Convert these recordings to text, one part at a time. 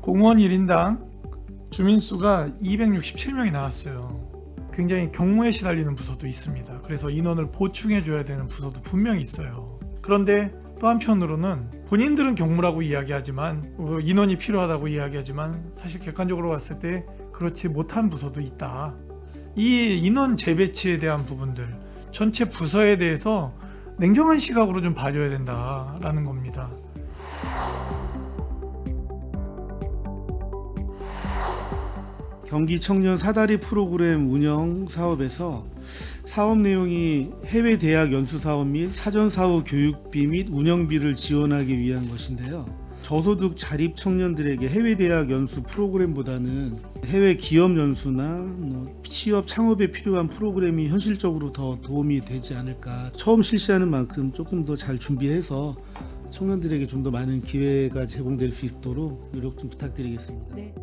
공무원 1인당 주민수가 267명이 나왔어요. 굉장히 경무에 시달리는 부서도 있습니다. 그래서 인원을 보충해줘야 되는 부서도 분명히 있어요. 그런데 또 한편으로는 본인들은 경무라고 이야기하지만 인원이 필요하다고 이야기하지만 사실 객관적으로 봤을 때 그렇지 못한 부서도 있다. 이 인원 재배치에 대한 부분들 전체 부서에 대해서 냉정한 시각으로 좀 봐줘야 된다라는 겁니다. 경기 청년 사다리 프로그램 운영 사업에서 사업 내용이 해외 대학 연수 사업 및 사전 사후 교육비 및 운영비를 지원하기 위한 것인데요. 저소득 자립 청년들에게 해외 대학 연수 프로그램보다는 해외 기업 연수나 취업 창업에 필요한 프로그램이 현실적으로 더 도움이 되지 않을까. 처음 실시하는 만큼 조금 더 잘 준비해서 청년들에게 좀 더 많은 기회가 제공될 수 있도록 노력 좀 부탁드리겠습니다. 네.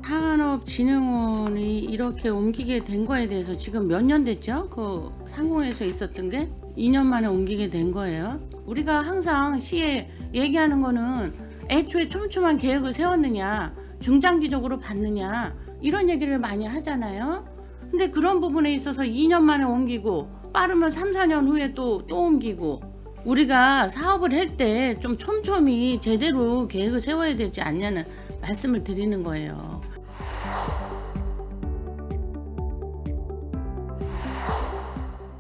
산업진흥원이 이렇게 옮기게 된 거에 대해서 지금 몇 년 됐죠? 그 상공에서 있었던 게 2년 만에 옮기게 된 거예요. 우리가 항상 시에 얘기하는 거는 애초에 촘촘한 계획을 세웠느냐, 중장기적으로 봤느냐 이런 얘기를 많이 하잖아요. 근데 그런 부분에 있어서 2년 만에 옮기고 빠르면 3, 4년 후에 또 옮기고 우리가 사업을 할 때 좀 촘촘히 제대로 계획을 세워야 되지 않냐는 말씀을 드리는 거예요.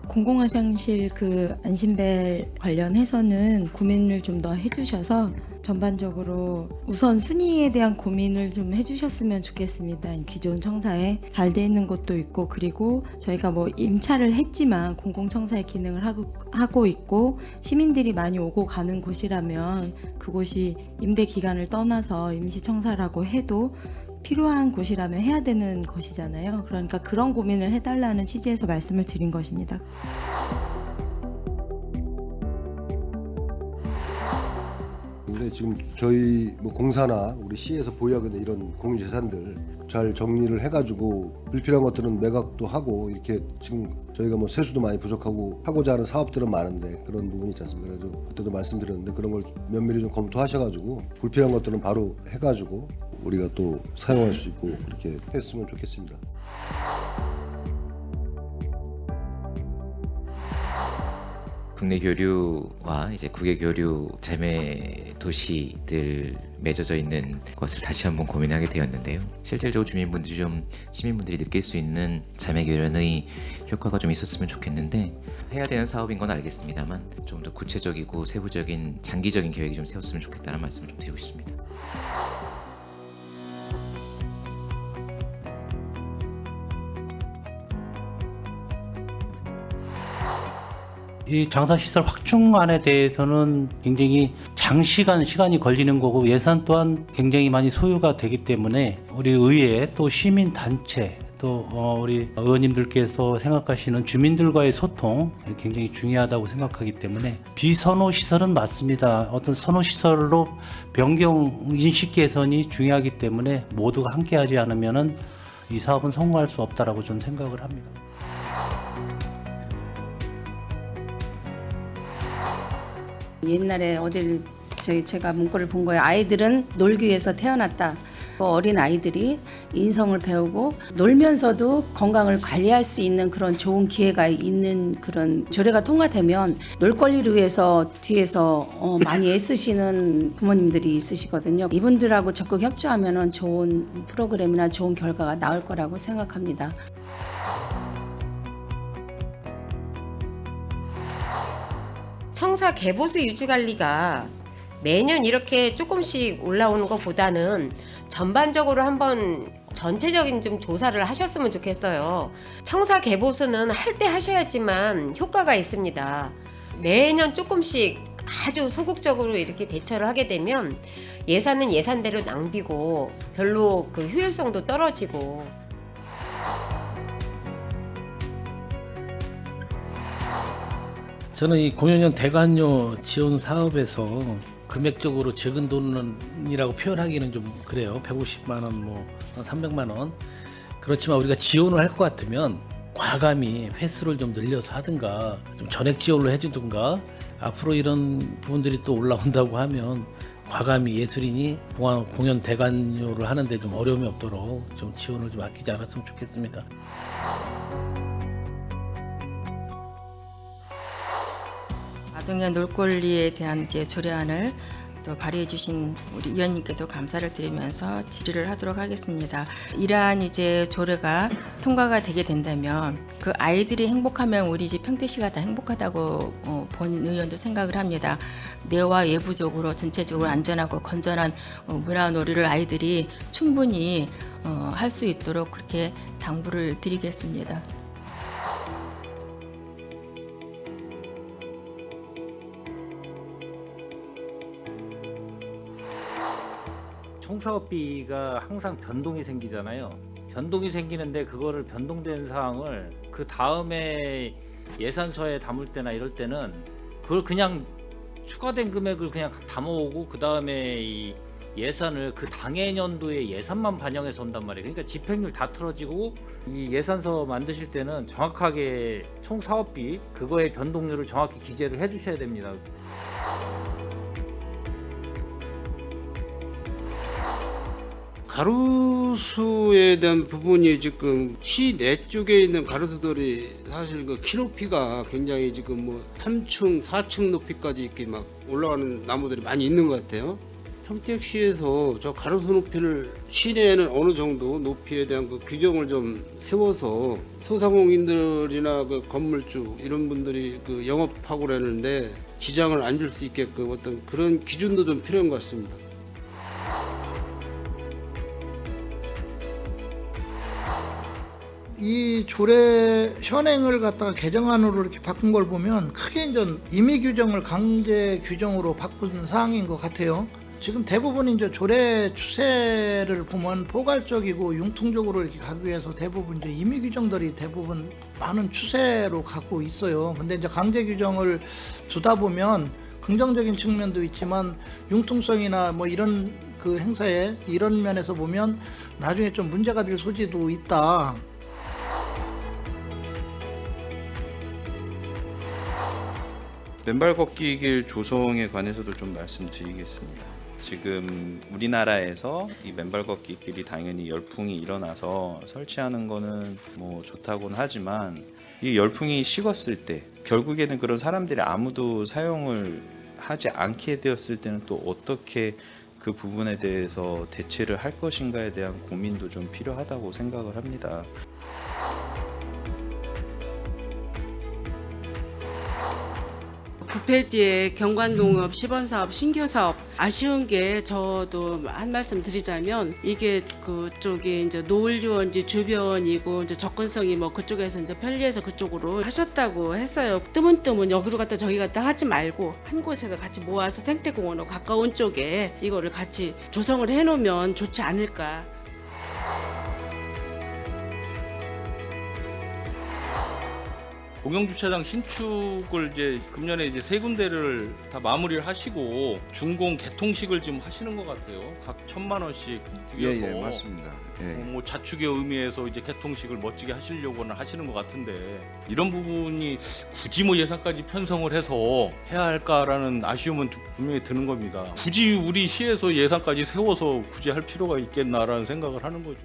공공화장실 그 안심벨 관련해서는 고민을 좀 더 해주셔서 전반적으로 우선 순위에 대한 고민을 좀 해주셨으면 좋겠습니다. 기존 청사에 잘 돼 있는 것도 있고, 그리고 저희가 뭐 임차를 했지만 공공청사의 기능을 하고 있고 시민들이 많이 오고 가는 곳이라면 그곳이 임대 기간을 떠나서 임시청사라고 해도 필요한 곳이라면 해야 되는 것이잖아요. 그러니까 그런 고민을 해달라는 취지에서 말씀을 드린 것입니다. 근데 지금 저희 뭐 공사나 우리 시에서 보유하고 있는 이런 공유재산들 잘 정리를 해가지고 불필요한 것들은 매각도 하고 이렇게 지금 저희가 뭐 세수도 많이 부족하고 하고자 하는 사업들은 많은데 그런 부분이 있지 않습니까? 그래서 그때도 말씀드렸는데 그런 걸 면밀히 좀 검토하셔가지고 불필요한 것들은 바로 해가지고 우리가 또 사용할 수 있고 그렇게 했으면 좋겠습니다. 국내 교류와 이제 국외 교류 자매 도시들 맺어져 있는 것을 다시 한번 고민하게 되었는데요. 실질적으로 시민분들이 느낄 수 있는 자매 교련의 효과가 좀 있었으면 좋겠는데 해야 되는 사업인 건 알겠습니다만 좀 더 구체적이고 세부적인 장기적인 계획이 좀 세웠으면 좋겠다는 말씀을 좀 드리고 싶습니다. 이 장사시설 확충안에 대해서는 굉장히 장시간 시간이 걸리는 거고 예산 또한 굉장히 많이 소요가 되기 때문에 우리 의회 또 시민단체 또 우리 의원님들께서 생각하시는 주민들과의 소통 굉장히 중요하다고 생각하기 때문에 비선호 시설은 맞습니다. 어떤 선호 시설로 변경 인식 개선이 중요하기 때문에 모두가 함께하지 않으면은 이 사업은 성공할 수 없다라고 저는 생각을 합니다. 옛날에 어딜 제가 문구를 본 거예요. 아이들은 놀기 위해서 태어났다. 어린 아이들이 인성을 배우고 놀면서도 건강을 관리할 수 있는 그런 좋은 기회가 있는 그런 조례가 통과되면 놀 권리를 위해서 뒤에서 많이 애쓰시는 부모님들이 있으시거든요. 이분들하고 적극 협조하면 좋은 프로그램이나 좋은 결과가 나올 거라고 생각합니다. 청사 개보수 유지관리가 매년 이렇게 조금씩 올라오는 것보다는 전반적으로 한번 전체적인 좀 조사를 하셨으면 좋겠어요. 청사 개보수는 할 때 하셔야지만 효과가 있습니다. 매년 조금씩 아주 소극적으로 이렇게 대처를 하게 되면 예산은 예산대로 낭비고 별로 그 효율성도 떨어지고 저는 이 공연형 대관료 지원 사업에서 금액적으로 적은 돈이라고 표현하기는 좀 그래요. 150만 원, 뭐 300만 원. 그렇지만 우리가 지원을 할 것 같으면 과감히 횟수를 좀 늘려서 하든가 좀 전액 지원을 해주든가 앞으로 이런 부분들이 또 올라온다고 하면 과감히 예술인이 공연 대관료를 하는데 좀 어려움이 없도록 좀 지원을 좀 아끼지 않았으면 좋겠습니다. 아동의 놀 권리에 대한 이제 조례안을 또 발의해 주신 우리 위원님께도 감사를 드리면서 질의를 하도록 하겠습니다. 이러한 이제 조례가 통과가 되게 된다면 그 아이들이 행복하면 우리 집 평택시가 다 행복하다고 본 의원도 생각을 합니다. 내와 외부적으로 전체적으로 안전하고 건전한 문화놀이를 아이들이 충분히 할 수 있도록 그렇게 당부를 드리겠습니다. 총사업비가 항상 변동이 생기잖아요. 변동이 생기는데 그거를 변동된 사항을 그 다음에 예산서에 담을 때나 이럴 때는 그걸 그냥 추가된 금액을 그냥 담아오고 그 다음에 이 예산을 그 당해년도의 예산만 반영해서 온단 말이에요. 그러니까 집행률 다 틀어지고 이 예산서 만드실 때는 정확하게 총 사업비 그거의 변동률을 정확히 기재를 해주셔야 됩니다. 가로수에 대한 부분이 지금 시내 쪽에 있는 가로수들이 사실 그 키높이가 굉장히 지금 뭐 3층, 4층 높이까지 이렇게 막 올라가는 나무들이 많이 있는 것 같아요. 평택시에서 저 가로수 높이를 시내에는 어느 정도 높이에 대한 그 규정을 좀 세워서 소상공인들이나 그 건물주 이런 분들이 그 영업하고 그러는데 지장을 안 줄 수 있게끔 어떤 그런 기준도 좀 필요한 것 같습니다. 이 조례 현행을 갖다가 개정안으로 이렇게 바꾼 걸 보면 크게 이제 임의 규정을 강제 규정으로 바꾼 사항인 것 같아요. 지금 대부분 이제 조례 추세를 보면 포괄적이고 융통적으로 이렇게 가기 위해서 대부분 이제 임의 규정들이 대부분 많은 추세로 가고 있어요. 근데 이제 강제 규정을 두다 보면 긍정적인 측면도 있지만 융통성이나 뭐 이런 그 행사에 이런 면에서 보면 나중에 좀 문제가 될 소지도 있다. 맨발 걷기 길 조성에 관해서도 좀 말씀드리겠습니다. 지금 우리나라에서 이 맨발 걷기 길이 당연히 열풍이 일어나서 설치하는 거는 뭐 좋다고는 하지만 이 열풍이 식었을 때 결국에는 그런 사람들이 아무도 사용을 하지 않게 되었을 때는 또 어떻게 그 부분에 대해서 대체를 할 것인가에 대한 고민도 좀 필요하다고 생각을 합니다. 구폐지의 경관농업 시범사업 신규사업 아쉬운 게 저도 한 말씀 드리자면 이게 그쪽이 이제 노을유원지 주변이고 이제 접근성이 뭐 그쪽에서 이제 편리해서 그쪽으로 하셨다고 했어요. 뜨문뜨문 여기로 갔다 저기 갔다 하지 말고 한 곳에서 같이 모아서 생태공원으로 가까운 쪽에 이거를 같이 조성을 해놓으면 좋지 않을까. 공영주차장 신축을 이제 금년에 이제 세 군데를 다 마무리를 하시고 준공 개통식을 지금 하시는 것 같아요. 각 1,000만 원씩 드려서. 예, 맞습니다. 예. 뭐 자축의 의미에서 이제 개통식을 멋지게 하시려고는 하시는 것 같은데 이런 부분이 굳이 뭐 예산까지 편성을 해서 해야 할까라는 아쉬움은 분명히 드는 겁니다. 굳이 우리 시에서 예산까지 세워서 굳이 할 필요가 있겠나라는 생각을 하는 거죠.